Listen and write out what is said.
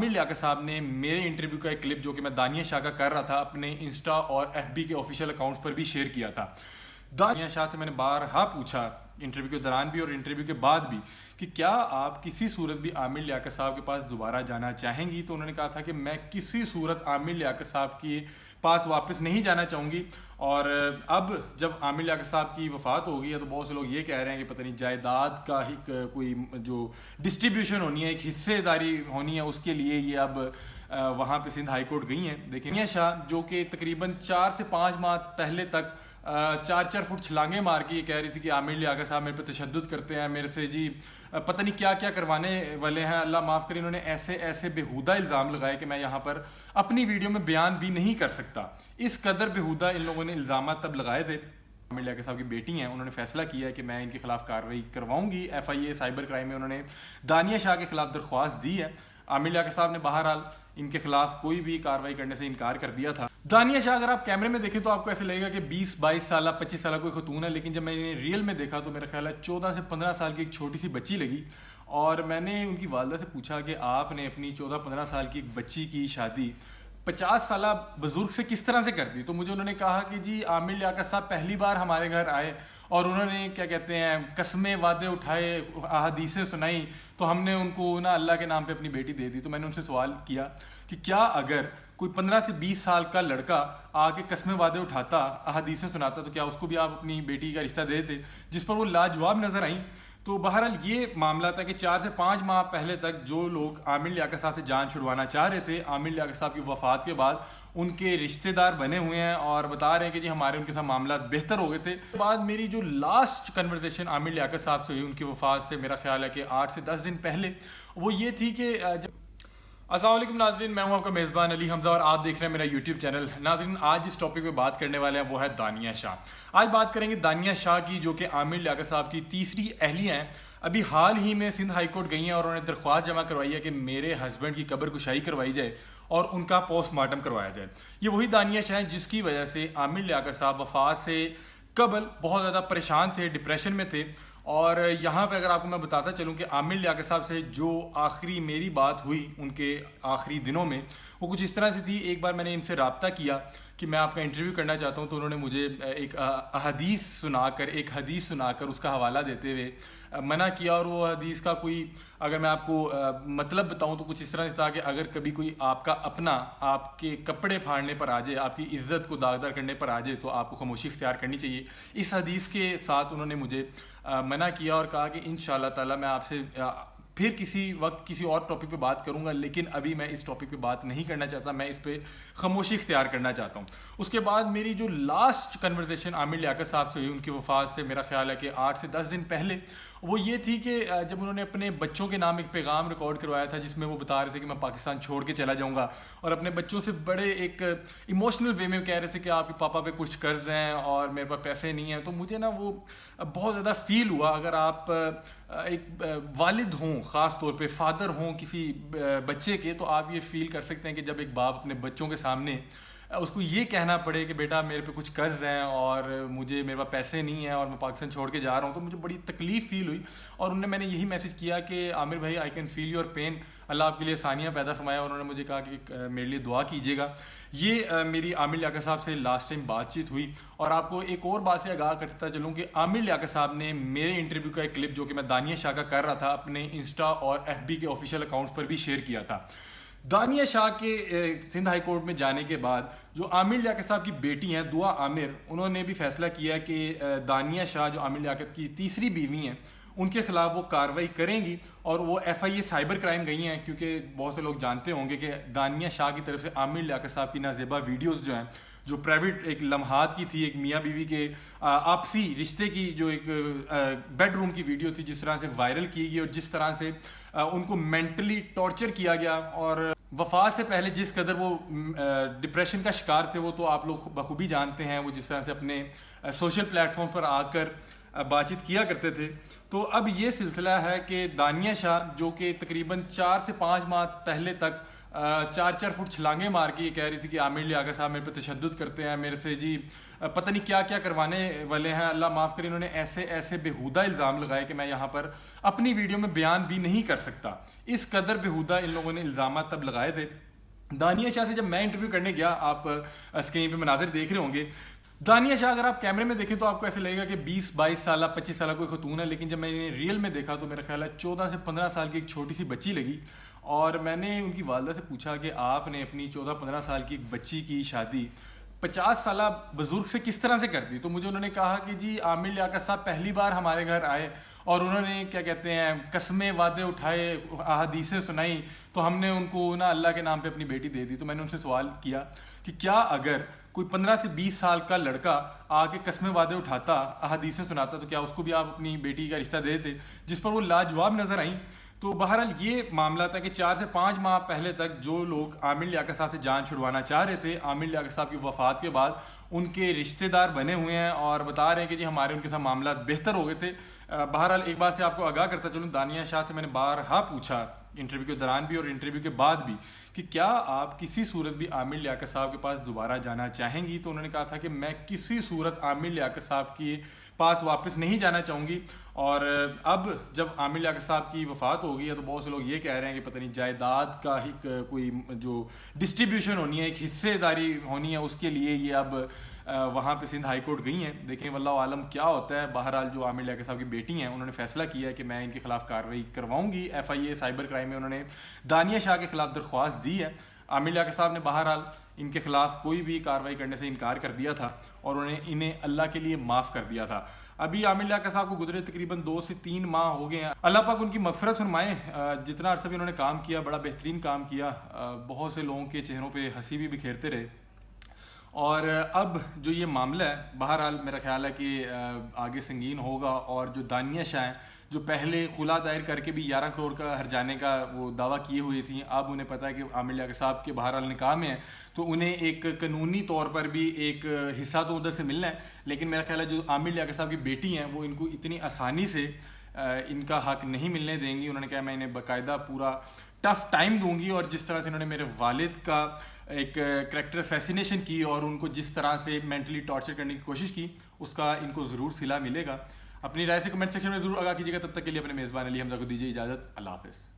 आमिर लियाकत साहब ने मेरे इंटरव्यू का एक क्लिप जो कि मैं दानिया शाह का कर रहा था अपने इंस्टा और एफबी के ऑफिशियल अकाउंट्स पर भी शेयर किया था। दानिया शाह से मैंने बारहा पूछा इंटरव्यू के दौरान भी और इंटरव्यू के बाद भी कि क्या आप किसी सूरत भी आमिर लियाकत साहब के पास दोबारा जाना चाहेंगी, तो उन्होंने कहा था कि मैं किसी सूरत आमिर लियाकत साहब के पास वापस नहीं जाना चाहूँगी। और अब जब आमिर लियाकत साहब की वफ़ात हो गई है तो बहुत से लोग ये कह रहे हैं कि पता नहीं जायदाद का ही कोई जो डिस्ट्रीब्यूशन होनी है, एक हिस्सेदारी होनी है, उसके लिए ये अब वहाँ पे सिंध हाई कोर्ट गई हैं। देखिए दानिया शाह जो कि तकरीबन 4 से 5 माह पहले तक 4-4 फुट छलांगे मार के ये कह रही थी कि आमिर लियाकत साहब मेरे पे तशद्दुद करते हैं, मेरे से जी पता नहीं क्या क्या करवाने वाले हैं, अल्लाह माफ़ करे। इन्होंने ऐसे ऐसे बेहुदा इल्ज़ाम लगाए कि मैं यहाँ पर अपनी वीडियो में बयान भी नहीं कर सकता। इस कदर बेहुदा इन लोगों ने इल्ज़ाम तब लगाए थे। आमिर लियाकत साहब की बेटी हैं, उन्होंने फैसला किया है कि मैं इनके खिलाफ कार्रवाई करवाऊंगी। FIA साइबर क्राइम में उन्होंने दानिया शाह के खिलाफ दरख्वास्त दी है। आमिर लियाकत साहब ने बहरहाल इनके खिलाफ कोई भी कार्रवाई करने से इनकार कर दिया था। दानिया शाह अगर आप कैमरे में देखें तो आपको ऐसे लगेगा कि 20-22 साल 25 साल कोई खतून है, लेकिन जब मैंने रियल में देखा तो मेरा ख्याल है 14 से 15 साल की एक छोटी सी बच्ची लगी। और मैंने उनकी वालदा से पूछा कि आपने अपनी 14-15 साल की एक बच्ची की शादी 50 साल बुजुर्ग से किस तरह से कर दी। तो मुझे उन्होंने कहा कि जी आमिर लियाकत साहब पहली बार हमारे घर आए और उन्होंने क्या कहते हैं कस्में वादे उठाए, अहादीसें सुनाई, तो हमने उनको ना अल्लाह के नाम पे अपनी बेटी दे दी। तो मैंने उनसे सवाल किया कि क्या अगर कोई 15 से 20 साल का लड़का आके कस्में वादे उठाता, अहादीसें सुनाता, तो क्या उसको भी आप अपनी बेटी का रिश्ता दे देते? जिस पर वो लाजवाब नजर आई। तो बहरहाल ये मामला था कि 4 से 5 माह पहले तक जो लोग आमिर लियाकत साहब से जान छुड़वाना चाह रहे थे, आमिर लियाकत साहब की वफ़ात के बाद उनके रिश्तेदार बने हुए हैं और बता रहे हैं कि जी हमारे उनके साथ मामला बेहतर हो गए थे। उसके बाद मेरी जो लास्ट कन्वर्सेशन आमिर लियाकत साहब से हुई उनकी वफ़ात से मेरा ख्याल है कि 8 से 10 दिन पहले, वो ये थी कि अस्सलाम वालेकुम नाज़रीन, मैं हूं आपका मेज़बान अली हमज़ा और आप देख रहे हैं मेरा यूट्यूब चैनल। नाज़रीन, आज जिस टॉपिक पे बात करने वाले हैं वो है दानिया शाह। आज बात करेंगे दानिया शाह की, जो कि आमिर लियाकत साहब की तीसरी अहलिया हैं। अभी हाल ही में सिंध हाई कोर्ट गई हैं और उन्होंने दरख्वास्त जमा करवाई है कि मेरे हस्बैंड की कब्र कुशाई करवाई जाए और उनका पोस्टमार्टम करवाया जाए। ये वही दानिया शाह हैं जिसकी वजह से आमिर लियाकत साहब वफ़ात से कबल बहुत ज़्यादा परेशान थे, डिप्रेशन में थे। और यहाँ पे अगर आपको मैं बताता चलूँ कि आमिर लियाकत साहब से जो आखिरी मेरी बात हुई उनके आखिरी दिनों में, वो कुछ इस तरह से थी। एक बार मैंने इनसे रब्ता किया कि मैं आपका इंटरव्यू करना चाहता हूँ, तो उन्होंने मुझे एक हदीस सुनाकर उसका हवाला देते हुए मना किया। और वो हदीस का कोई अगर मैं आपको मतलब बताऊँ तो कुछ इस तरह से था कि अगर कभी कोई आपका अपना आपके कपड़े फाड़ने पर आ जाए, आपकी इज्जत को दागदार करने पर आ जाए, तो आपको खामोशी इख्तियार करनी चाहिए। इस हदीस के साथ उन्होंने मुझे मना किया और कहा कि इंशाअल्लाह ताला मैं आपसे फिर किसी वक्त किसी और टॉपिक पे बात करूंगा, लेकिन अभी मैं इस टॉपिक पे बात नहीं करना चाहता, मैं इस पे खामोशी इख्तियार करना चाहता हूँ। उसके बाद मेरी जो लास्ट कन्वर्सेशन आमिर लियाकत साहब से हुई उनकी वफ़ात से मेरा ख्याल है कि 8 से 10 दिन पहले, वो ये थी कि जब उन्होंने अपने बच्चों के नाम एक पैगाम रिकॉर्ड करवाया था जिसमें वो बता रहे थे कि मैं पाकिस्तान छोड़ के चला जाऊँगा, और अपने बच्चों से बड़े एक इमोशनल वे में कह रहे थे कि आपके पापा पे कुछ कर्ज हैं और मेरे पास पैसे नहीं हैं। तो मुझे ना वो बहुत ज़्यादा फील हुआ। अगर आप एक वालिद हों, ख़ास तौर पे फादर हों किसी बच्चे के, तो आप ये फील कर सकते हैं कि जब एक बाप अपने बच्चों के सामने उसको ये कहना पड़े कि बेटा मेरे पे कुछ कर्ज हैं और मेरे पास पैसे नहीं हैं और मैं पाकिस्तान छोड़ के जा रहा हूँ, तो मुझे बड़ी तकलीफ़ फील हुई। और मैंने यही मैसेज किया कि आमिर भाई, I can feel your pain, Allah आपके लिए आसानियाँ पैदा फरमाया। और उन्होंने मुझे कहा कि मेरे लिए दुआ कीजिएगा। ये मेरी आमिर लियाकत साहब से लास्ट टाइम बातचीत हुई। और आपको एक और बात से आगाह करता चलूँ कि आमिर लियाकत साहब ने मेरे इंटरव्यू का एक क्लिप जो कि मैं दानिया शाह का कर रहा था अपने इंस्टा और FB के ऑफिशियल अकाउंट्स पर भी शेयर किया था। दानिया शाह के सिंध हाई कोर्ट में जाने के बाद जो आमिर लियाकत साहब की बेटी हैं दुआ आमिर, उन्होंने भी फैसला किया कि दानिया शाह जो आमिर लियाकत की तीसरी बीवी हैं उनके खिलाफ वो कार्रवाई करेंगी। और वो FIA साइबर क्राइम गई हैं, क्योंकि बहुत से लोग जानते होंगे कि दानिया शाह की तरफ से आमिर लियाकत साहब की नाजेबा वीडियोस जो हैं, जो प्राइवेट एक लम्हात की थी, एक मियाँ बीवी के आपसी रिश्ते की जो एक बेडरूम की वीडियो थी, जिस तरह से वायरल की गई और जिस तरह से उनको मेंटली टॉर्चर किया गया और वफात से पहले जिस कदर वो डिप्रेशन का शिकार थे, वो तो आप लोग बखूबी जानते हैं। वो जिस तरह से अपने सोशल प्लेटफॉर्म पर आकर बातचीत किया करते थे। तो अब ये सिलसिला है कि दानिया शाह जो कि तकरीबन 4 से 5 माह पहले तक 4-4 फुट छलांगे मार के ये कह रही थी कि आमिर लियाकत साहब मेरे पे तशद्दुद करते हैं, मेरे से जी पता नहीं क्या क्या करवाने वाले हैं, अल्लाह माफ़ करे। इन्होंने ऐसे ऐसे बेहुदा इल्ज़ाम लगाए कि मैं यहाँ पर अपनी वीडियो में बयान भी नहीं कर सकता। इस कदर बेहुदा इन लोगों ने इल्ज़ाम तब लगाए थे। दानिया शाह से जब मैं इंटरव्यू करने गया, आप स्क्रीन पे मनाज़िर देख रहे होंगे, दानिया शाह अगर आप कैमरे में देखें तो आपको ऐसे लगेगा कि 20-22 साल 25 साल कोई खतून है, लेकिन जब मैंने रियल में देखा तो मेरा ख्याल है 14 से 15 साल की एक छोटी सी बच्ची लगी। और मैंने उनकी वालदा से पूछा कि आपने अपनी 14-15 साल की एक बच्ची की शादी 50 साल बुजुर्ग से किस तरह से कर दी। तो मुझे उन्होंने कहा कि जी आमिर लियाकत साहब पहली बार हमारे घर आए और उन्होंने क्या कहते हैं कस्में वादे उठाए, अहादीसें सुनाई, तो हमने उनको ना अल्लाह के नाम पे अपनी बेटी दे दी। तो मैंने उनसे सवाल किया कि क्या अगर कोई 15 से 20 साल का लड़का आके कस्में वादे उठाता, अहादीसें सुनाता, तो क्या उसको भी आप अपनी बेटी का रिश्ता देते? जिस पर वो लाजवाब नजर आई। तो बहरहाल ये मामला था कि 4 से 5 माह पहले तक जो लोग आमिर लियाकत साहब से जान छुड़वाना चाह रहे थे, आमिर लियाकत साहब की वफ़ात के बाद उनके रिश्तेदार बने हुए हैं और बता रहे हैं कि जी हमारे उनके साथ मामला बेहतर हो गए थे। बहरहाल एक बात से आपको आगाह करता चलूँ, दानिया शाह से मैंने बारहा पूछा इंटरव्यू के दौरान भी और इंटरव्यू के बाद भी कि क्या आप किसी सूरत भी आमिर लियाकत साहब के पास दोबारा जाना चाहेंगी। तो उन्होंने कहा था कि मैं किसी सूरत आमिर लियाकत साहब के पास वापस नहीं जाना चाहूँगी। और अब जब आमिर लियाकत साहब की वफ़ात हो गई है तो बहुत से लोग ये कह रहे हैं कि पता नहीं जायदाद का ही कोई जो डिस्ट्रीब्यूशन होनी है, एक हिस्सेदारी होनी है, उसके लिए ये अब वहाँ पे सिंध हाई कोर्ट गई हैं। देखें वल्लाहु आलम क्या होता है। बहरहाल जो आमिर लियाकत साहब की बेटी हैं उन्होंने फैसला किया है कि मैं इनके खिलाफ कार्रवाई करवाऊंगी। FIA साइबर क्राइम में उन्होंने दानिया शाह के खिलाफ दरख्वास्त दी है। आमिर लियाकत साहब ने बहरहाल इनके खिलाफ कोई भी कार्रवाई करने से इनकार कर दिया था और उन्होंने इन्हें अल्लाह के लिए माफ़ कर दिया था। अभी आमिर लियाकत साहब को गुजरे तकरीबन 2 से 3 माह हो गए हैं। अल्लाह पाक उनकी मग़फ़िरत फरमाए। जितना अर्सा भी उन्होंने काम किया बड़ा बेहतरीन काम किया, बहुत से लोगों के चेहरों पे हंसी भी बिखेरते रहे। और अब जो ये मामला है बहरहाल मेरा ख्याल है कि आगे संगीन होगा। और जो दानिया शाह हैं जो पहले खुला दायर करके भी 11 करोड़ का हर्जाने का वो दावा किए हुए थी, अब उन्हें पता है कि आमिर लियाकत साहब के बहरहाल निकाह में है तो उन्हें एक कानूनी तौर पर भी एक हिस्सा तो उधर से मिलना है। लेकिन मेरा ख्याल है जो आमिर लियाकत साहब की बेटी हैं वो इनको इतनी आसानी से इनका हक नहीं मिलने देंगी। उन्होंने कहा मैं इन्हें बाकायदा पूरा टफ टाइम दूंगी। और जिस तरह से इन्होंने मेरे वालिद का एक करैक्टर असैसिनेशन की और उनको जिस तरह से मेंटली टॉर्चर करने की कोशिश की, उसका इनको ज़रूर सिला मिलेगा। अपनी राय से कमेंट सेक्शन में ज़रूर आगाह कीजिएगा। तब तक के लिए अपने मेज़बान अली हमजा को दीजिए इजाज़त। अल्लाह हाफ़िज़।